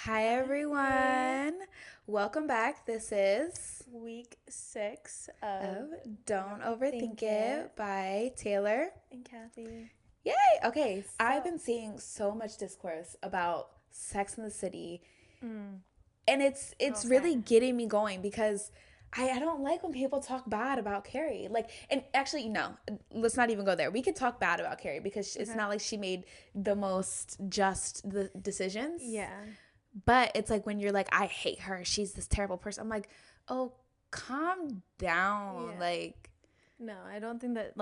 Hi everyone. Welcome back. This is Week 6 of of Don't Overthink It by Taylor. and Kathy. Yay! Okay, I've So, been seeing so much discourse about Sex in the City, mm, and it's really okay. getting me going because I don't like when people talk bad about Carrie. Like, and actually, no, let's not even go there. We could talk bad about Carrie because it's Okay. not like she made the most just the decisions. Yeah. But it's like when you're like, I hate her. She's this terrible person. I'm like, oh, calm down. Yeah. Like, No, I don't think that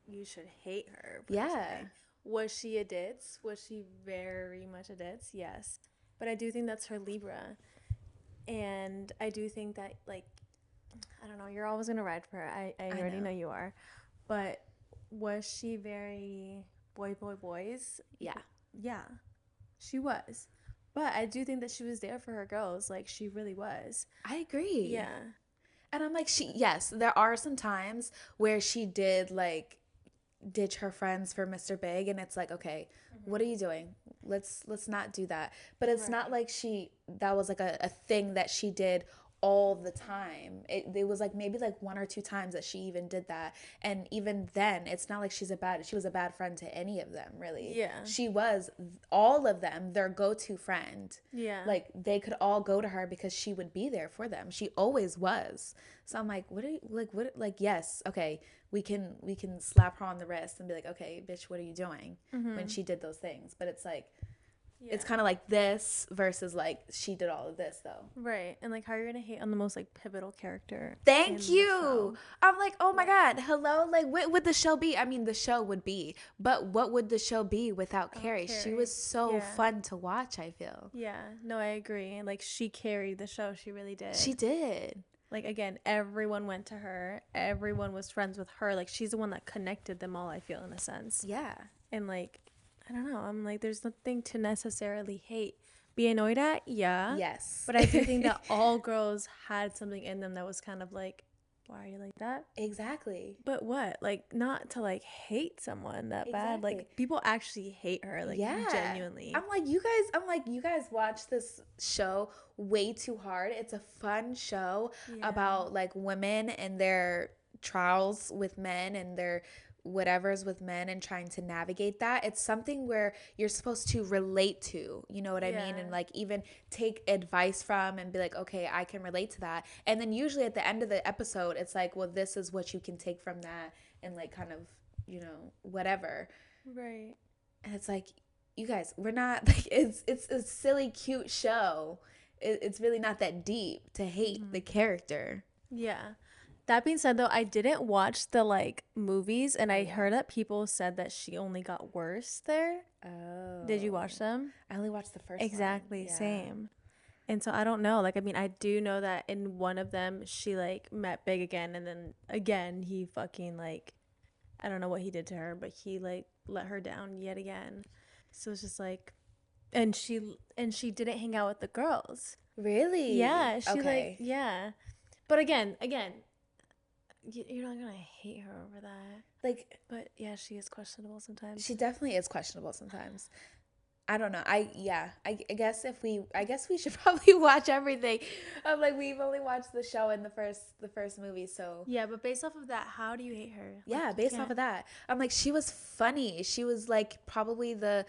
you should hate her per yeah, se. Was she a ditz? Was she very much a ditz? Yes. But I do think that's her Libra. And I do think that I don't know, you're always gonna ride for her. I I already know. know you are. But was she very boys? Yeah, Yeah. She was. But I do think that she was there for her girls. Like, she really was. I agree. Yeah. And I'm like, yes, there are some times where she did like ditch her friends for Mr. Big, and it's like, okay, what are you doing? Let's not do that. But it's not Right. like that was like a thing that she did all the time. It was like maybe like one or two times that she even did that. And even then, it's not like she was a bad friend to any of them, really. Yeah. She was all of them their go-to friend. Yeah. Like they could all go to her because she would be there for them. She always was. So I'm like, what yes, okay, we can slap her on the wrist and be like, okay, bitch, what are you doing when she did those things? But it's like Yeah. it's kind of like this versus like she did all of this though. Right. And like, how you're gonna hate on the most pivotal character Thank in the you. show? I'm like, oh my Right. God, hello. Like, what would the show be? I mean, the show would be, but what would the show be without Oh, Carrie? She was Carrie. so Yeah. fun to watch, I feel. Yeah. No, I agree. Like, she carried the show. She really She did. did. Like, again, everyone went to her. Everyone was friends with her. Like, she's the one that connected them all, I feel, in a sense. Yeah. And like, I don't know. I'm like, there's nothing to necessarily hate. Be annoyed at, yeah. Yes. But I do think that all girls had something in them that was kind of like, why are you like that? Exactly. But what? Like, not to hate someone that bad. Exactly. Like, people actually hate her, like, Yeah. genuinely. I'm like, you guys watch this show way too hard. It's a fun show Yeah. about like women and their trials with men and their whatever's with men and trying to navigate that. It's something where you're supposed to relate to, you know what I mean? Yeah. And like even take advice from and be like, okay, I can relate to that. And then usually at the end of the episode, it's like, well, this is what you can take from that and like kind of, whatever. Right. And it's like, you guys, we're not like it's a silly cute show. It's really not that deep to hate the character. Yeah. That being said, though, I didn't watch the movies, and Oh I yeah. heard that people said that she only got worse there. Did you Oh, watch them? I only watched the first one. Exactly, Yeah. same. And so I don't know. Like, I mean, I do know that in one of them, she met Big again, and then again, he fucking I don't know what he did to her, but he let her down yet again. So it's just and she didn't hang out with the girls. Really? Yeah, she Okay. yeah. But again, you're not gonna hate her over that. Like But yeah, she is questionable sometimes. she definitely is questionable sometimes. I don't know. I guess I guess we should probably watch everything. Like we've only watched the show in the first movie, so Yeah, but based off of that, how do you hate her? Like, yeah, you based off can't. of that, I'm like she was funny. She was like probably the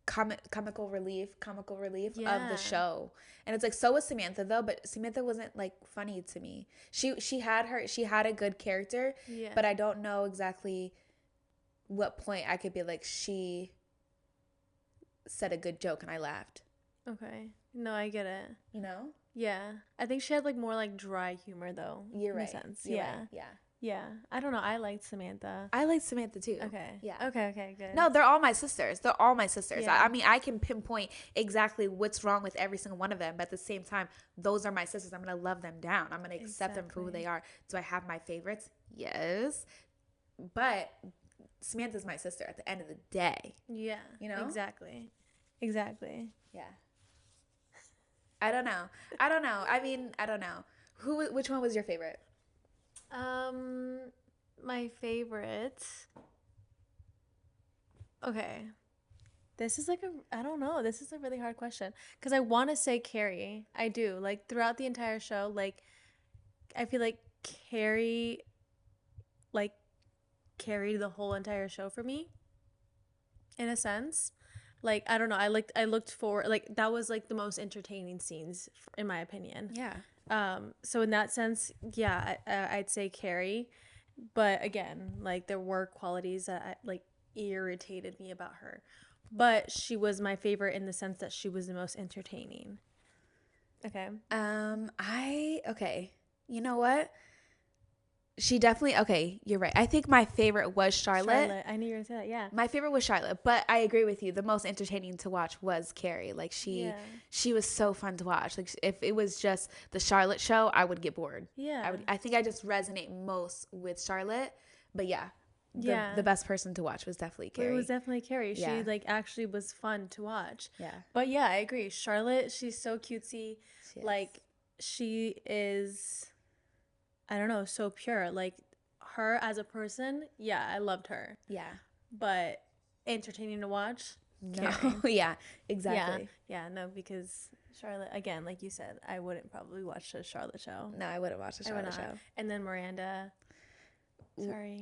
comical relief of the Yeah. show. And it's like so was Samantha though, but Samantha wasn't like funny to me. She had a good character, Yeah. but I don't know exactly what point I could be like she said a good joke and I laughed. Okay. No, I get it. You know? Yeah. I think she had more dry humor though, You're in a right. sense. You're Yeah. right. Yeah. Yeah. I don't know. I liked Samantha. I like Samantha too. Okay. Yeah. Okay, good. No, they're all my sisters. They're all my sisters. I, Yeah. I mean, I can pinpoint exactly what's wrong with every single one of them, but at the same time, those are my sisters. I'm going to love them down. I'm going to accept them for who they Exactly. are. Do I have my favorites? Yes. But Samantha's my sister at the end of the day, Yeah. you know? Exactly. Exactly. Yeah. I don't know. I mean, I don't know. Which one was your favorite? My favorite. Okay. This is like I don't know. This is a really hard question because I want to say Carrie. I do. Like throughout the entire show, like I feel like Carrie, like carried the whole entire show for me, in a sense. Like I don't know. I looked for like that was like the most entertaining scenes in my opinion. Yeah. So in that sense, yeah, I'd say Carrie, but again, like there were qualities that like irritated me about her. But she was my favorite in the sense that she was the most entertaining. Okay. Okay. You know what? She definitely, okay, you're right. I think my favorite was Charlotte. I knew you were going to say that, yeah. My favorite was Charlotte, but I agree with you. The most entertaining to watch was Carrie. Like she was so fun to watch. Like if it was just the Charlotte show, I would get bored. Yeah. I think I just resonate most with Charlotte. But yeah. The best person to watch was definitely Carrie. It was definitely Carrie. Yeah. She like actually was fun to watch. Yeah. But yeah, I agree. Charlotte, she's so cutesy. Like she is, I don't know, so pure. Like her as a person, yeah, I loved her. Yeah. But entertaining to watch? No. Yeah, exactly. Yeah, no, because Charlotte, again, like you said, I wouldn't probably watch the Charlotte show. No, I wouldn't watch the Charlotte show. And then Miranda.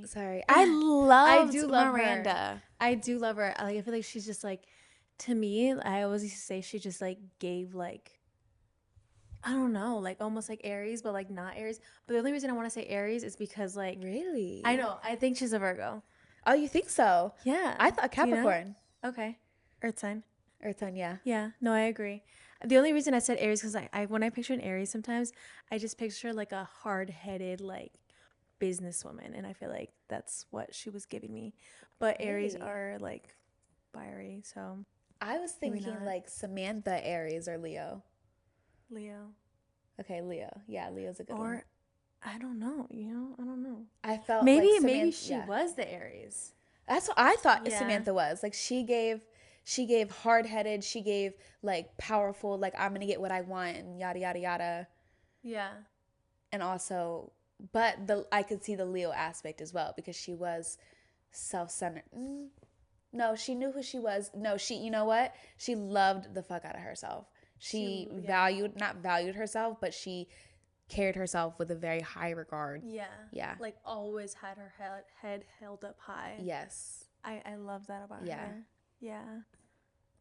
Sorry. I love Miranda. Her. I do love her. Like I feel like she's just like, to me, I always used to say she just like gave like, I don't know, like almost like Aries, but like not Aries. But the only reason I want to say Aries is because like, really, I know, I think she's a Virgo. Oh, you think so? Yeah, I thought Capricorn. You know? Okay, Earth sign. Yeah. Yeah, no, I agree. The only reason I said Aries because I when I picture an Aries, sometimes I just picture like a hard-headed like businesswoman, and I feel like that's what she was giving me. But Aries are like fiery, so I was thinking like Samantha, Aries, or Leo. Okay, Leo. Yeah, Leo's a good one. Or I don't know. I don't know. I felt maybe like maybe she was the Aries. That's what I thought Samantha was. Like she gave hard-headed, she gave like powerful, like I'm gonna get what I want and yada yada yada. Yeah. And also, but I could see the Leo aspect as well because she was self-centered. No, she knew who she was. No, you know what? She loved the fuck out of herself. She not valued herself, but she carried herself with a very high regard. Yeah. Like always had her head held up high. Yes. I love that about her. Yeah.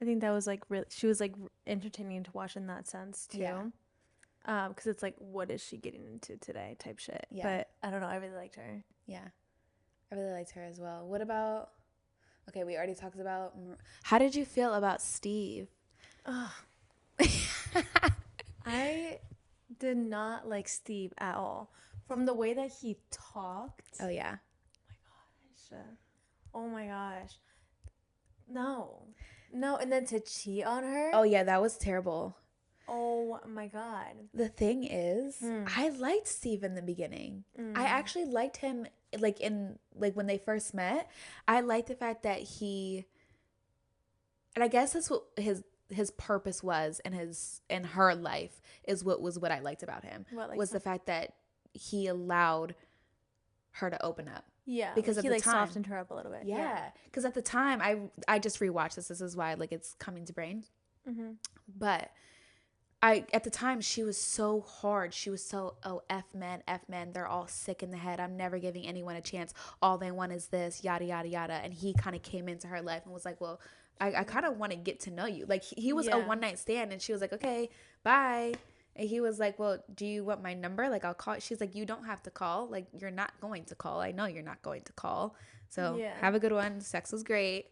I think that was like really, she was like entertaining to watch in that sense too. Yeah. Because it's like, what is she getting into today type shit. Yeah. But I don't know. I really liked her. Yeah. I really liked her as well. What about, okay, we already talked about, how did you feel about Steve? I did not like Steve at all. From the way that he talked. Oh, yeah. Oh, my gosh. No. And then to cheat on her. Oh, yeah, that was terrible. Oh, my God. The thing is, I liked Steve in the beginning. I actually liked him, like, when they first met. I liked the fact that and I guess that's what his purpose was in her life is what I liked about him. Was the fact that he allowed her to open up. Yeah, because he softened her up a little bit. Yeah, because at the time I just rewatched this. This is why like it's coming to brain. But at the time she was so hard. She was so F men. They're all sick in the head. I'm never giving anyone a chance. All they want is this yada yada yada. And he kind of came into her life and was like, well, I kind of want to get to know you. Like he was a one night stand, and she was like, okay, bye. And he was like, well, do you want my number? Like, I'll call. She's like, you don't have to call. Like, you're not going to call. I know you're not going to call. So have a good one. Sex was great.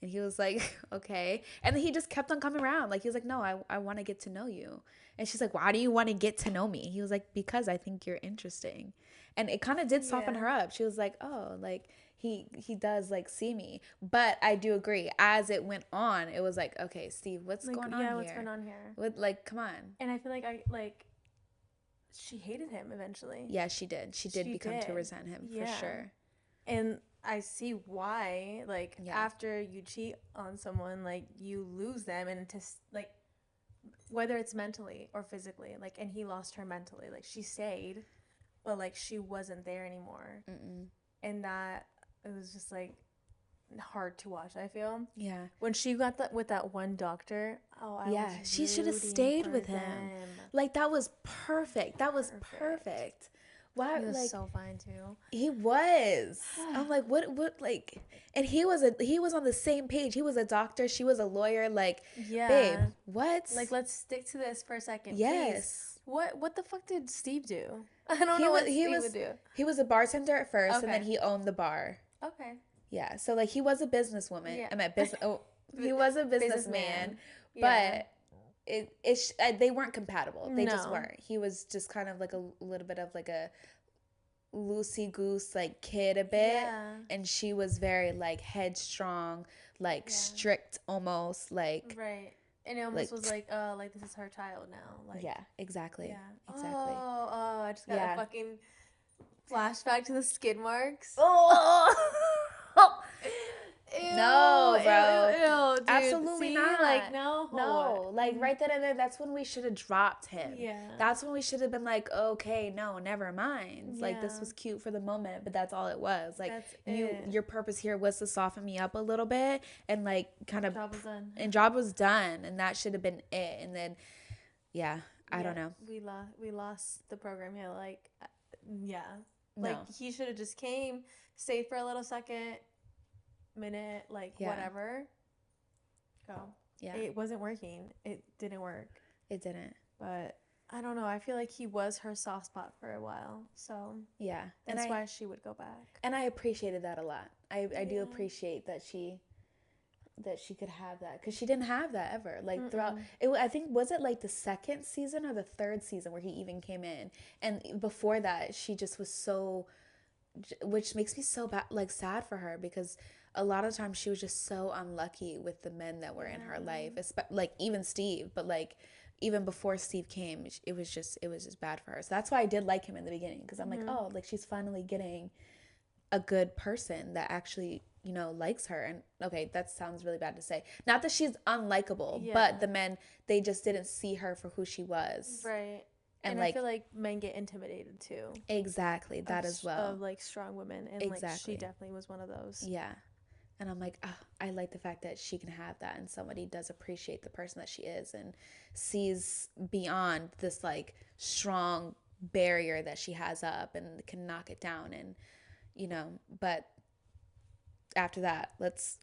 And he was like, okay. And then he just kept on coming around. Like, he was like, no, I want to get to know you. And she's like, why do you want to get to know me? He was like, because I think you're interesting. And it kind of did soften her up. She was like, oh, like, he does, like, see me. But I do agree. As it went on, it was like, okay, Steve, what's going on here? Yeah, what's going on here? Like, come on. And I feel like she hated him eventually. Yeah, she did. She did become to resent him, for sure. And I see why, like, after you cheat on someone, like, you lose them, and to, like, whether it's mentally or physically, like, and he lost her mentally. Like, she stayed, but, like, she wasn't there anymore. And that, it was just, like, hard to watch, I feel. Yeah. When she got that with that one doctor, I was She should have rooting stayed for with him. them. Like, that was perfect. That was perfect. Why, He was like, so fine too. he was. I'm like, what, like, and he was on the same page. He was a doctor. She was a lawyer. Like, babe, what? Like, let's stick to this for a second, yes. please. What the fuck did Steve do? I don't know what Steve would do. He was a bartender at first, and then he owned the bar. Okay. Yeah, so like he was a businesswoman. Yeah. I meant business. Oh, he was a businessman, but they weren't compatible. They just weren't. He was just kind of like a little bit of like a loosey goose like kid a bit, and she was very like headstrong, like strict almost, like right. And it almost was like, like this is her child now. Like exactly. Yeah. Exactly. Oh, I just got a fucking flashback to the skid marks. Oh. Ew, no, bro. Ew, dude. Absolutely not. Like, no. Like, right then and there, that's when we should have dropped him. Yeah. That's when we should have been like, okay, no, never mind. Yeah. Like, this was cute for the moment, but that's all it was. Like, your purpose here was to soften me up a little bit and, like, kind of. Job was done. And job was done, and that should have been it. And then, I don't know. We lost the program here. Like, Like, he should have just came, stayed for a little minute, like, whatever. Go. Yeah. It wasn't working. It didn't work. It didn't. But I don't know. I feel like he was her soft spot for a while. So yeah. That's why she would go back. And I appreciated that a lot. I do appreciate that she could have that, because she didn't have that ever. Like throughout it, I think, was it like the second season or the third season where he even came in, and before that she just was so, which makes me so sad for her, because a lot of times she was just so unlucky with the men that were in her life, like even Steve, but like even before Steve came, it was just bad for her. So that's why I did like him in the beginning, because I'm like, oh, like she's finally getting a good person that actually, likes her. And okay, that sounds really bad to say, not that she's unlikable, but the men, they just didn't see her for who she was, right? And like, I feel like men get intimidated too. Exactly, that as well. Of like strong women, and like she definitely was one of those. Yeah. And I'm like, I like the fact that she can have that, and somebody does appreciate the person that she is and sees beyond this like strong barrier that she has up and can knock it down. And but after that, let's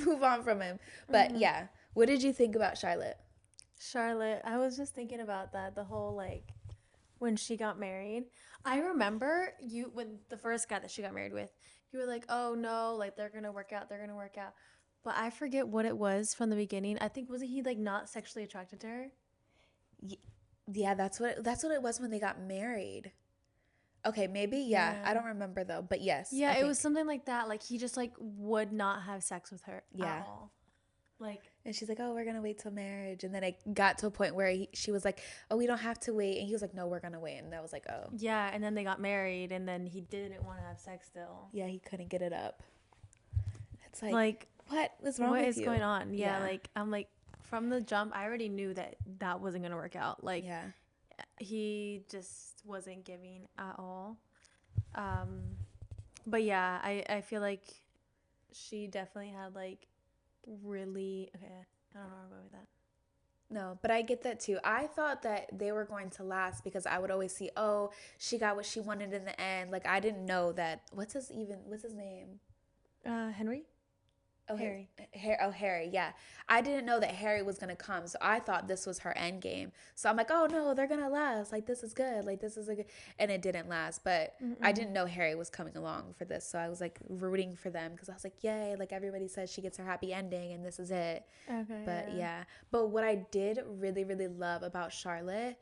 move on from him. But yeah, what did you think about Charlotte? I was just thinking about that, the whole like when she got married. I remember when the first guy that she got married with, you were like, oh no, like they're gonna work out. But I forget what it was from the beginning. I think, wasn't he like not sexually attracted to her? Yeah, that's what it was when they got married. Okay, maybe, I don't remember though, but yes. Yeah, it was something like that. Like he just like would not have sex with her at all. Like, and she's like, oh, we're gonna wait till marriage, and then it got to a point where she was like, oh, we don't have to wait, and he was like, no, we're gonna wait, and that was like, oh. Yeah, and then they got married, and then he didn't want to have sex still. Yeah, he couldn't get it up. It's like what was wrong with you? What is going on? Yeah, like I'm like, from the jump, I already knew that wasn't gonna work out. Like, he just wasn't giving at all. But yeah, I feel like she definitely had like really, okay, I don't know where I'm going with that. No, but I get that too. I thought that they were going to last, because I would always see, oh, she got what she wanted in the end. Like, I didn't know that. What's his name? Henry? Oh, Harry. Harry, yeah. I didn't know that Harry was going to come, so I thought this was her end game. So I'm like, oh, no, they're going to last. Like, this is good. Like, this is a good... And it didn't last, but I didn't know Harry was coming along for this, so I was, like, rooting for them, because I was like, yay, like, everybody says she gets her happy ending, and this is it. Okay, but, yeah. But what I did really, really love about Charlotte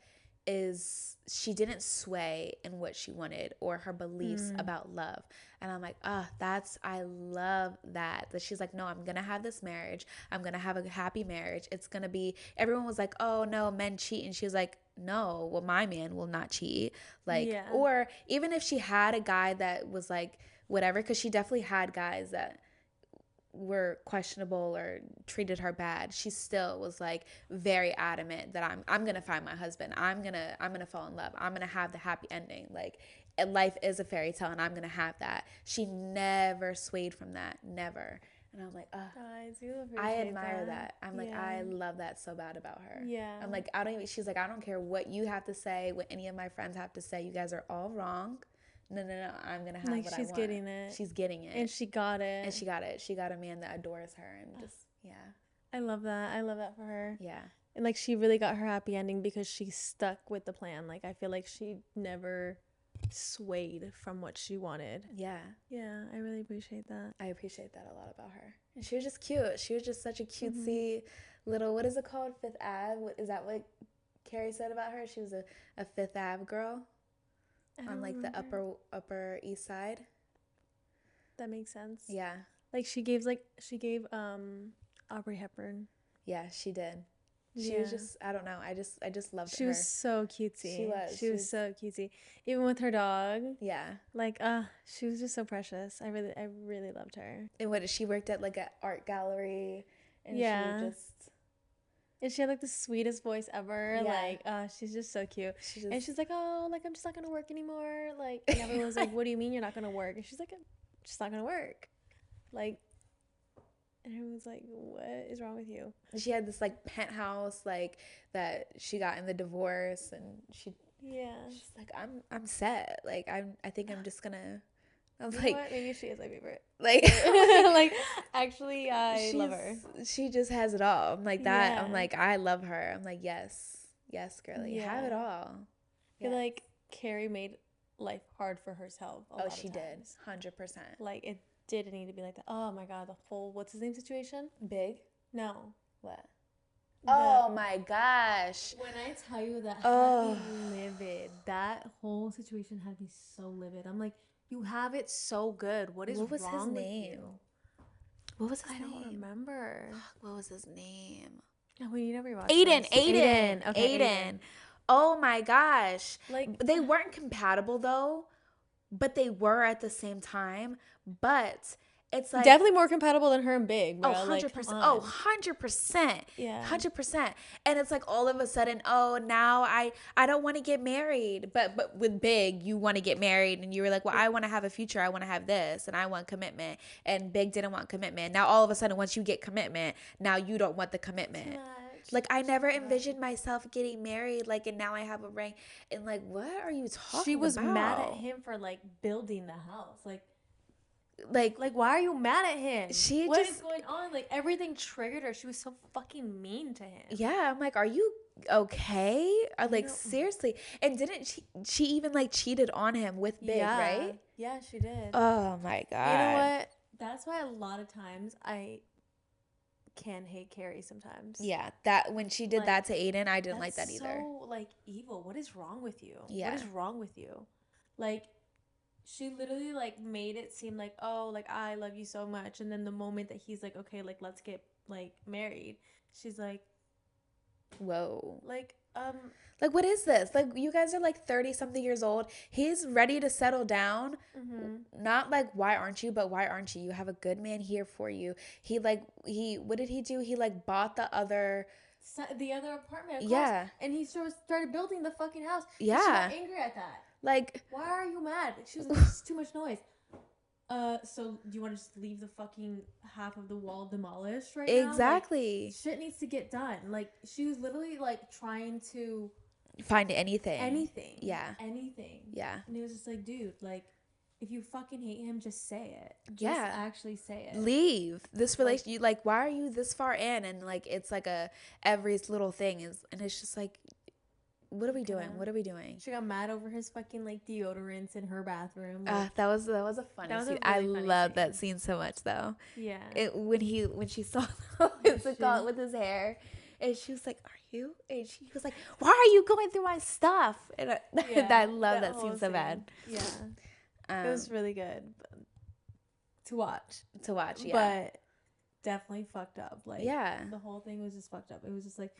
is she didn't sway in what she wanted or her beliefs about love. And I'm like, I love that she's like, no, I'm going to have this marriage. I'm going to have a happy marriage. It's going to be, everyone was like, oh no, men cheat. And she was like, no, well, my man will not cheat. Like, or even if she had a guy that was like, whatever, because she definitely had guys that were questionable or treated her bad, she still was like very adamant that I'm gonna find my husband. I'm gonna fall in love. I'm gonna have the happy ending. Like, life is a fairy tale, and I'm gonna have that. She never swayed from that. Never. And I'm like, ugh. I do I appreciate admire that. I'm like, Yeah. I love that so bad about her. Yeah. I'm like, I don't even, she's like, I don't care what you have to say, what any of my friends have to say. You guys are all wrong. No, I'm going to have Like, what I she's want. getting it. She's getting it. And she got it. And she got it. She got a man that adores her and just, yeah. I love that. I love that for her. Yeah. And, like, she really got her happy ending because she stuck with the plan. Like, I feel like she never swayed from what she wanted. Yeah. Yeah, I really appreciate that. I appreciate that a lot about her. And she was just cute. She was just such a cutesy little, what is it called? Fifth Ave? Is that what Carrie said about her? She was a Fifth Ave girl on like the upper east side. That makes sense. Yeah. Like she gave Aubrey Hepburn. Yeah, she did. She was just, I don't know. I just loved her. She was so cutesy. She was so cutesy. Even with her dog. Yeah. Like, she was just so precious. I really loved her. And she worked at like an art gallery and and she had like the sweetest voice ever. Yeah. Like, she's just so cute. And she's like, oh, like I'm just not gonna work anymore. Like, and everyone's like, what do you mean you're not gonna work? And she's like, I'm just not gonna work. Like, and everyone's like, what is wrong with you? She had this like penthouse like that she got in the divorce, and she's like, I'm set. Like I think I'm just gonna. I'm you like, know what? Maybe she is my favorite. Like, like actually, I love her. She just has it all. I'm like that. Yeah. I'm like, I love her. I'm like, yes, girlie, have it all. I feel like Carrie made life hard for herself. She did, 100%. Like it didn't need to be like that. Oh my god, the whole what's his name situation? Big? No. What? Oh my gosh. When I tell you that had me livid, that whole situation had me so livid. I'm like, you have it so good. What was his name? What was his name? I don't remember. What was his name? No, you never watched Aiden. Okay, Aiden. Oh my gosh. Like, they weren't compatible though, but they were at the same time. But it's like definitely more compatible than her and Big, bro. 100%. Like, 100%. Yeah. 100%. And it's like all of a sudden, now I don't want to get married. But with Big, you want to get married, and you were like, well, I want to have a future. I want to have this, and I want commitment. And Big didn't want commitment. Now all of a sudden, once you get commitment, now you don't want the commitment. Like, I never envisioned myself getting married, like, and now I have a ring. And like, what are you talking about? She was mad at him for like building the house. Like why are you mad at him? What is going on? Like, everything triggered her. She was so fucking mean to him. Yeah, I'm like, are you okay? Like, seriously. And didn't she even like cheated on him with Big, right? Yeah, she did. Oh my god. You know what? That's why a lot of times I can hate Carrie sometimes. Yeah, that when she did that to Aiden, I didn't like that either. So like evil. What is wrong with you? Yeah. What is wrong with you? Like, she literally like made it seem like, oh, like I love you so much, and then the moment that he's like, okay, like let's get like married, she's like, whoa, like what is this? Like, you guys are like 30 something years old. He's ready to settle down. Not like, why aren't you? But why aren't you? You have a good man here for you. What did he do? He like bought the other apartment. Across, and he started building the fucking house. Yeah, and she got angry at that. Like, why are you mad? She was like, it's too much noise. So do you want to just leave the fucking half of the wall demolished right now? Exactly. Like, shit needs to get done. Like, she was literally like trying to find anything. Yeah. Anything. Yeah. And it was just like, dude, like, if you fucking hate him, just say it. Just actually say it. Leave this relation. You like, why are you this far in? And like, it's like every little thing is, and it's just like, what are we doing? What are we doing? She got mad over his fucking like deodorants in her bathroom. Like, that was a funny scene. I love that scene so much though. Yeah. When she saw what's it called with his hair, and she was like, "Are you?" And he was like, "Why are you going through my stuff?" And I love that scene so bad. Yeah. It was really good to watch. Yeah. But definitely fucked up. Like, yeah. The whole thing was just fucked up. It was just like,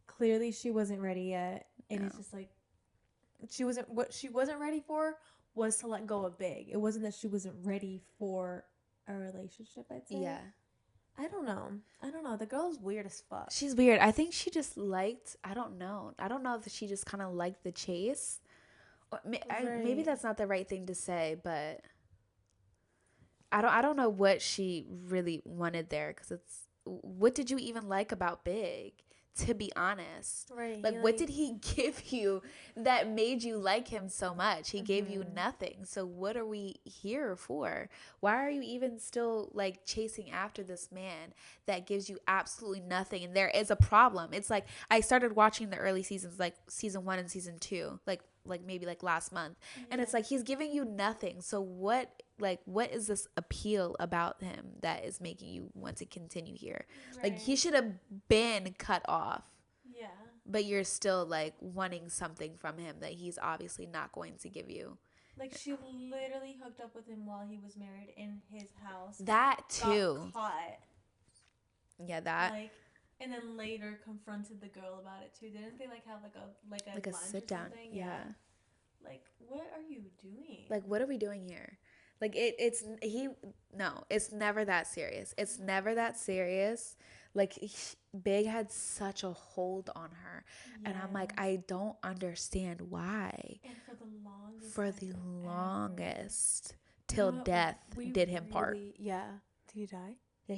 clearly she wasn't ready yet. And it's just like, what she wasn't ready for was to let go of Big. It wasn't that she wasn't ready for a relationship, I'd say. Yeah. I don't know. The girl's weird as fuck. She's weird. I think she just liked, I don't know if she just kind of liked the chase. Maybe that's not the right thing to say, but I don't know what she really wanted there, because it's, what did you even like about Big? To be honest, Right. like, what did he give you that made you like him so much? He gave you nothing. So what are we here for? Why are you even still like chasing after this man that gives you absolutely nothing? And there is a problem. It's like, I started watching the early seasons, like season 1 and season 2, like maybe like last month, and it's like, he's giving you nothing. So what is this appeal about him that is making you want to continue here? Like, he should have been cut off. Yeah. But you're still like wanting something from him that he's obviously not going to give you. Like, she literally hooked up with him while he was married in his house. That too. Got caught. Yeah, that. Like, and then later confronted the girl about it too. Didn't they like have like a sit down? Yeah. Like, what are you doing? Like, what are we doing here? Like, it's never that serious. It's never that serious. Like, Big had such a hold on her. Yeah. And I'm like, I don't understand why. And for the longest till death did him part. Yeah. Did he die? Yeah,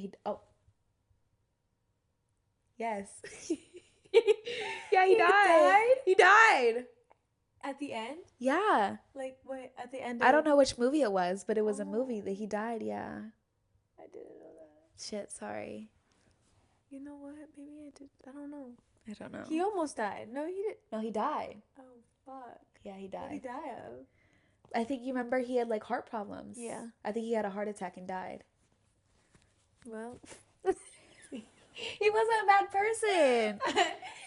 yes. Yeah, he died. He died. At the end? Yeah. Like, what? At the end? I don't know which movie it was, but it was a movie that he died. Yeah. I didn't know that. Shit, sorry. You know what? Maybe I did. I don't know. I don't know. He almost died. No, he didn't. No, he died. Oh, fuck. Yeah, he died. What did he die of? I think you remember he had like heart problems. Yeah. I think he had a heart attack and died. Well, he wasn't a bad person.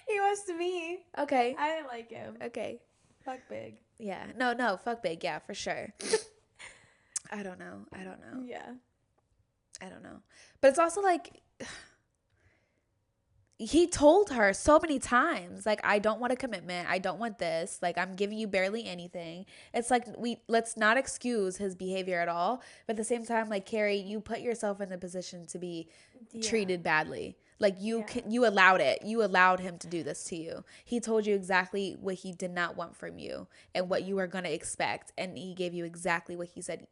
He was to me. Okay. I didn't like him. Okay. Fuck Big. Yeah. No, fuck Big. Yeah, for sure. I don't know. Yeah. I don't know. But it's also like, he told her so many times, like, I don't want a commitment. I don't want this. Like, I'm giving you barely anything. It's like, let's not excuse his behavior at all. But at the same time, like, Carrie, you put yourself in the position to be treated badly. Like, you allowed it. You allowed him to do this to you. He told you exactly what he did not want from you and what you were going to expect. And he gave you exactly what he said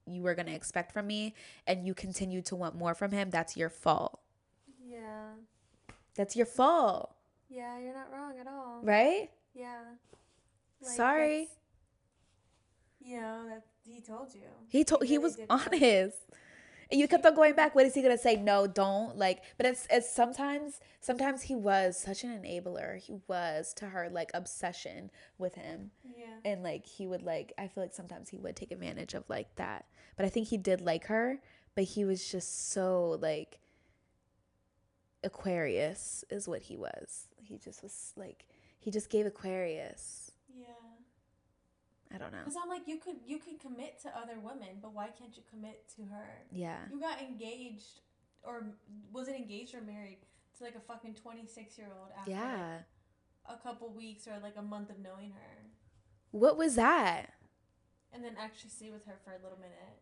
you were going to expect from me. And you continue to want more from him. That's your fault. Yeah. That's your fault. Yeah, you're not wrong at all. Right? Yeah. Like, sorry. That he told you. He was honest. And you kept on going back. What is he gonna say? No, don't. Like, but it's sometimes he was such an enabler. He was to her, like, obsession with him. Yeah. And like, he would, like, I feel like sometimes he would take advantage of like that. But I think he did like her, but he was just so like Aquarius is what he was. He just was like, he just gave Aquarius. Yeah. I don't know. Because I'm like, you could commit to other women, but why can't you commit to her? Yeah. You got engaged, or was it engaged or married to like a fucking 26-year-old after like a couple weeks or like a month of knowing her. What was that? And then actually stay with her for a little minute.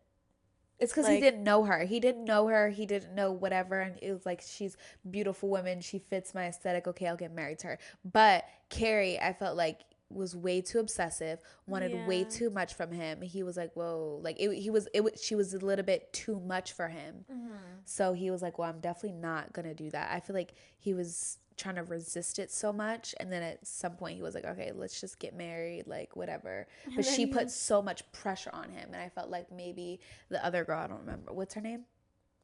It's because he didn't know her. He didn't know her. He didn't know whatever. And it was like, she's a beautiful woman. She fits my aesthetic. Okay, I'll get married to her. But Carrie, I felt like, was way too obsessive, wanted way too much from him. He was like, whoa. Like, she was a little bit too much for him. Mm-hmm. So he was like, well, I'm definitely not going to do that. I feel like he was trying to resist it so much, and then at some point he was like, okay, let's just get married, like, whatever. But she put so much pressure on him, and I felt like maybe the other girl, I don't remember what's her name.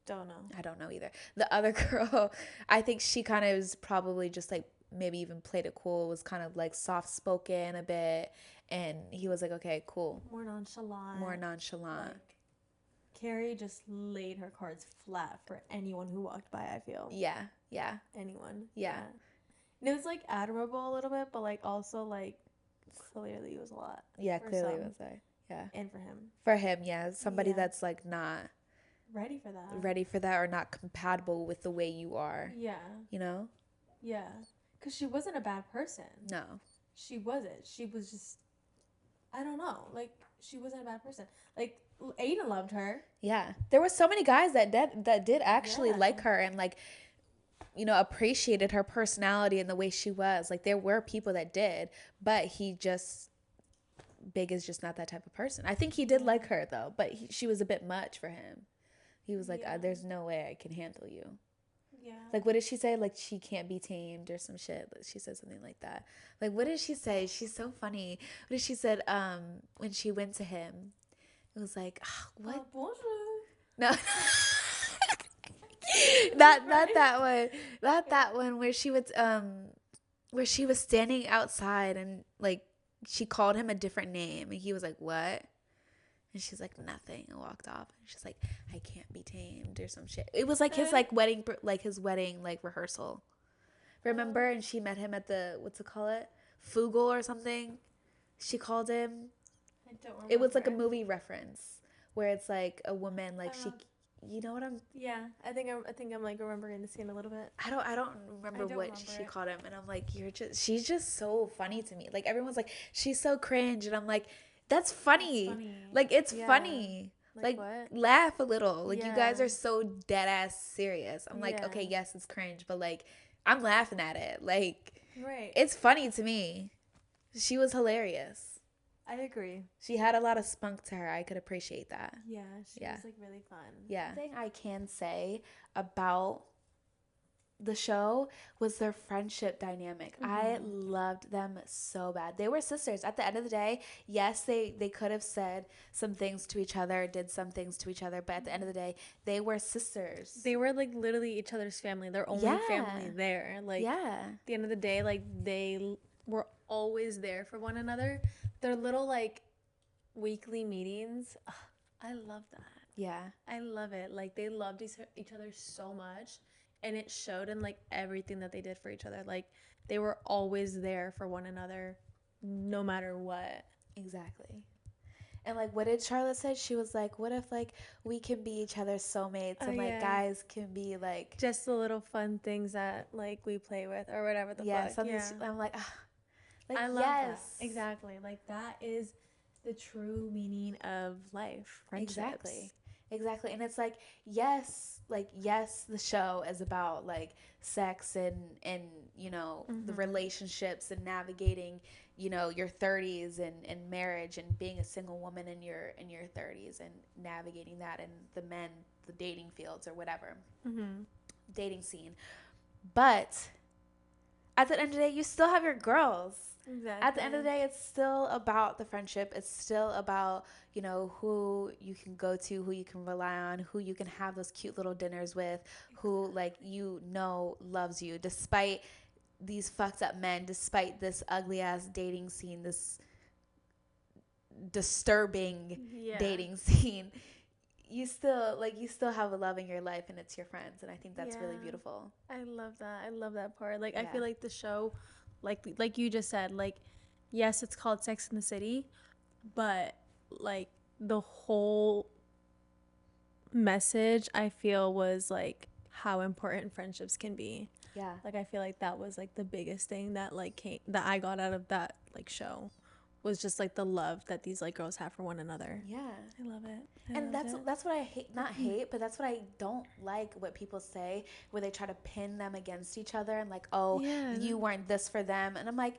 Don't know. I don't know either. The other girl, I think she kind of was probably just like, maybe even played it cool, was kind of like soft spoken a bit, and he was like, okay, cool, more nonchalant. Like, Carrie just laid her cards flat for anyone who walked by, I feel. Yeah. Anyone. Yeah. And it was, like, admirable a little bit, but, like, also, like, clearly it was a lot. Yeah, clearly it was there. Yeah. And for him. For him, yeah. Somebody that's, like, not ready for that or not compatible with the way you are. Yeah. You know? Yeah. Because she wasn't a bad person. No. She wasn't. She was just, I don't know. Like, she wasn't a bad person. Like, Aiden loved her. Yeah. There were so many guys that did actually like her and, like, you know, appreciated her personality and the way she was. Like, there were people that did, but he just Big is just not that type of person. I think he did like her though, but she was a bit much for him. He was like, there's no way I can handle you. Yeah. Like, what did she say? Like, she can't be tamed or some shit. She said something like that. Like, what did she say? She's so funny. What did she said? When she went to him, it was like, what? Bonjour. No. not that one. Not that one where she was standing outside and like she called him a different name and he was like, what? And she's like, nothing, and walked off. And she's like, I can't be tamed or some shit. It was like his wedding rehearsal. Remember? And she met him at the, what's it called? Fugal or something. She called him. I don't remember. It was like a movie reference where it's like a woman, like you know what I'm? Yeah, I think I'm like remembering the scene a little bit. I don't remember what she called him, and I'm like, she's just so funny to me. Like everyone's like, she's so cringe, and I'm like, that's funny. Like it's funny. Like laugh a little. Like you guys are so dead ass serious. I'm like, okay, yes, it's cringe, but like I'm laughing at it. Like it's funny to me. She was hilarious. I agree. She had a lot of spunk to her. I could appreciate that. Yeah, she was like really fun. Yeah. The thing I can say about the show was their friendship dynamic. I loved them so bad. They were sisters. At the end of the day, yes, they could have said some things to each other, did some things to each other, but at the end of the day, they were sisters. They were like literally each other's family. Their only family there. Like at the end of the day, like they were always there for one another. Their little like weekly meetings, I love that. Yeah, I love it. Like they loved each other so much, and it showed in like everything that they did for each other. Like they were always there for one another, no matter what. Exactly. And like, what did Charlotte say? She was like, "What if like we can be each other's soulmates, and like guys can be like just the little fun things that like we play with or whatever the fuck." Yeah, I'm like. Like, I love that. Exactly. Like that is the true meaning of life. Friendships. Exactly. And it's like, yes, the show is about like sex and you know, the relationships and navigating, you know, your 30s and marriage and being a single woman in your 30s and navigating that and the dating fields or whatever. Dating scene. But at the end of the day, you still have your girls. Exactly. At the end of the day, it's still about the friendship. It's still about, you know, who you can go to, who you can rely on, who you can have those cute little dinners with, who, like, you know loves you, despite these fucked up men, despite this ugly-ass dating scene, this disturbing dating scene. You still have a love in your life, and it's your friends, and I think that's really beautiful. I love that part. Like I feel like the show, like you just said, like yes, it's called Sex in the City, but like the whole message I feel was like how important friendships can be. Yeah. Like I feel like that was like the biggest thing that that I got out of that like show. Was just like the love that these like girls have for one another. Yeah, I love it. That's what I hate. Not hate, but that's what I don't like. What people say where they try to pin them against each other and like, oh, you weren't this for them, and I'm like,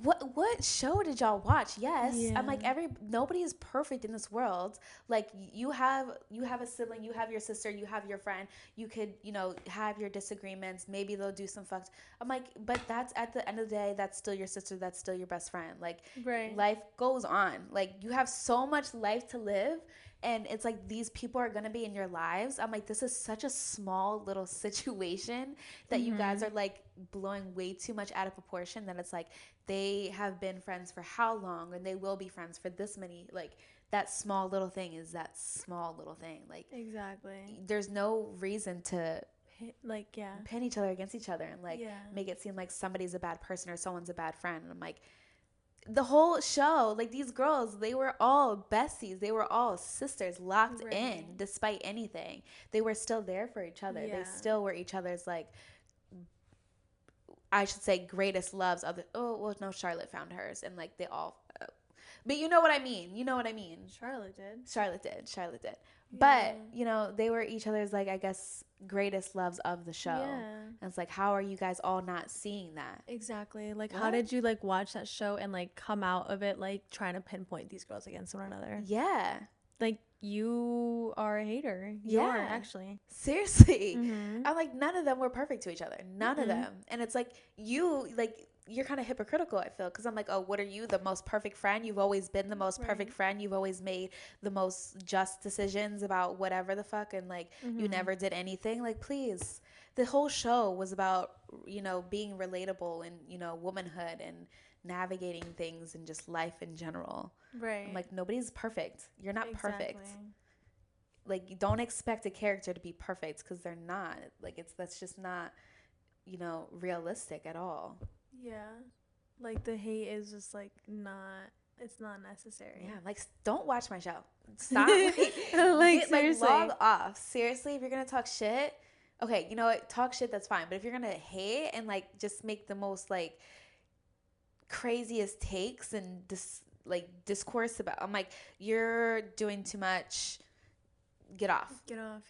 what show did y'all watch? Yes, I'm like nobody is perfect in this world. Like you have a sibling, you have your sister, you have your friend. You could have your disagreements. Maybe they'll do some fucked. I'm like, but that's at the end of the day, that's still your sister. That's still your best friend. Like life goes on. Like you have so much life to live. And it's like these people are going to be in your lives. I'm like, this is such a small little situation that you guys are like blowing way too much out of proportion that it's like they have been friends for how long and they will be friends for this many. Like that small little thing is that small little thing. Like exactly. There's no reason to pin each other against each other and like make it seem like somebody's a bad person or someone's a bad friend. And I'm like, the whole show, like these girls, they were all besties. They were all sisters locked in despite anything. They were still there for each other. They still were each other's, like, I should say, greatest loves. Charlotte found hers. And, like, they all, but you know what I mean. Charlotte did. But, you know, they were each other's, like, I guess, greatest loves of the show. Yeah. And it's like, how are you guys all not seeing that? Exactly. Like, What? how did you, like, watch that show and, like, come out of it, like, trying to pinpoint these girls against one another? Yeah. Like, you are a hater. You are, actually. Seriously. Mm-hmm. I'm like, none of them were perfect to each other. None of them. And it's like, you're kind of hypocritical, I feel, because I'm like, oh, what are you, the most perfect friend? You've always been the most perfect friend. You've always made the most just decisions about whatever the fuck, and like you never did anything. Like, please. The whole show was about, you know, being relatable and, you know, womanhood and navigating things and just life in general. Right. I'm like, nobody's perfect. You're not perfect. Like, you don't expect a character to be perfect, because they're not. Like, that's just not, you know, realistic at all. Yeah. Like, the hate is just, like, it's not necessary. Yeah, like, don't watch my show. Stop. Like, log off. Seriously, if you're going to talk shit, okay, you know what? Talk shit, that's fine. But if you're going to hate and, like, just make the most, like, craziest takes and discourse about, I'm like, you're doing too much. Get off,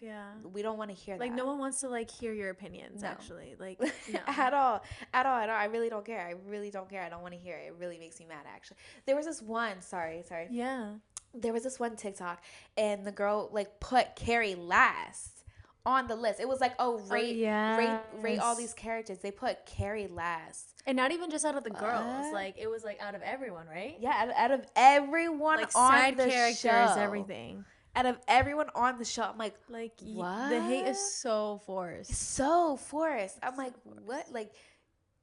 yeah. We don't want to hear that. Like, no one wants to, like, hear your opinions, actually. Like, no. At all. I really don't care. I don't want to hear it. It really makes me mad, actually. There was this one, sorry. Yeah. There was this one TikTok, and the girl, like, put Carrie last on the list. It was like, rate all these characters. They put Carrie last. And not even just out of the girls. Like, it was, like, out of everyone, right? Yeah, out of everyone, like, on side the characters, show. Everything. Out of everyone on the show, I'm like, what? The hate is so forced. I'm like, what? Like,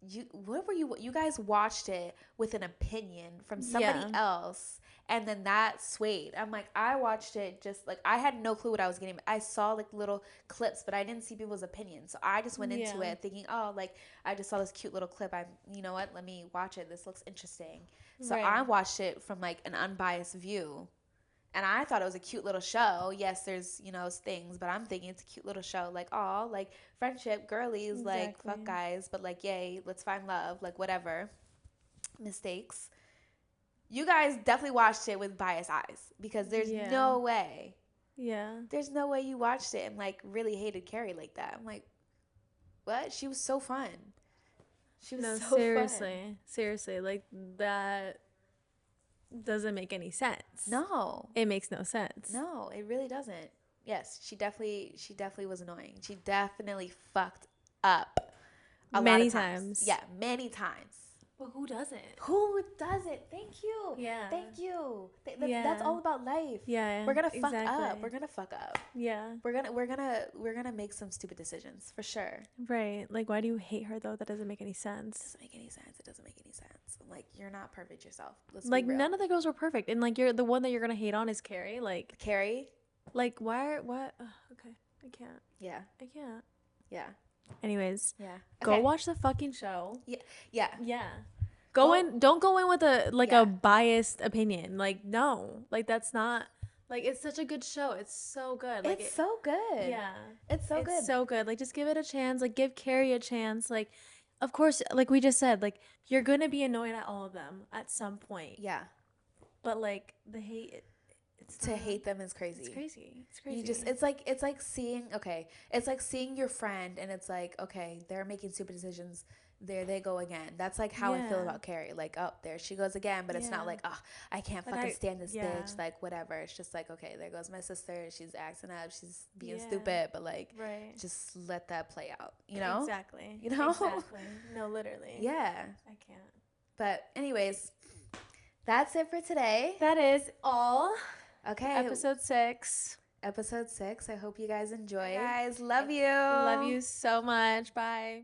you guys watched it with an opinion from somebody else, and then that swayed. I'm like, I watched it just, like, I had no clue what I was getting. I saw, like, little clips, but I didn't see people's opinions. So I just went into it thinking, oh, like, I just saw this cute little clip. You know what? Let me watch it. This looks interesting. So I watched it from, like, an unbiased view. And I thought it was a cute little show. Yes, there's, you know, things, but I'm thinking it's a cute little show. Like, oh, like, friendship, girlies, like, fuck guys, but, like, yay, let's find love, like, whatever. Mistakes. You guys definitely watched it with biased eyes, because there's no way. Yeah. There's no way you watched it and, like, really hated Carrie like that. I'm like, what? She was so fun. She was so fun. Seriously, like, that doesn't make any sense. No. It makes no sense. No, it really doesn't. Yes, she definitely was annoying. She definitely fucked up many times. Yeah, many times. But who doesn't? Who doesn't? Thank you. Yeah. Thank you. That's all about life. Yeah. We're gonna fuck up. We're gonna fuck up. Yeah. We're gonna make some stupid decisions for sure. Right. Like, why do you hate her though? That doesn't make any sense. It doesn't make any sense. I'm like, you're not perfect yourself. Let's like, be real. none of the girls were perfect, and like, you're the one that you're gonna hate on is Carrie. Like, Carrie. Like, why? What? Okay, I can't. Yeah. I can't. Yeah. Anyways. Yeah. Okay. Go watch the fucking show. Yeah. Yeah. Yeah. Go in. Don't go in with a biased opinion. Like, no. Like, that's not. Like, it's such a good show. It's so good. Like, it's so good. Yeah. It's so good. It's so good. Like, just give it a chance. Like, give Carrie a chance. Like, of course, like we just said, like, you're going to be annoyed at all of them at some point. Yeah. But, like, the hate, hate them is crazy. It's crazy. It's crazy. You just, it's like seeing your friend, and it's like, okay, they're making stupid decisions. There they go again. That's like how I feel about Carrie. Like, oh, there she goes again. But it's not like, oh, I can't fucking stand this bitch. Like, whatever. It's just like, okay, there goes my sister. She's acting up. She's being stupid. But, like, just let that play out. You know? Exactly. You know? Exactly. No, literally. Yeah. I can't. But anyways, that's it for today. That is all. Okay. Episode 6. I hope you guys enjoy. Guys, love you. Love you so much. Bye.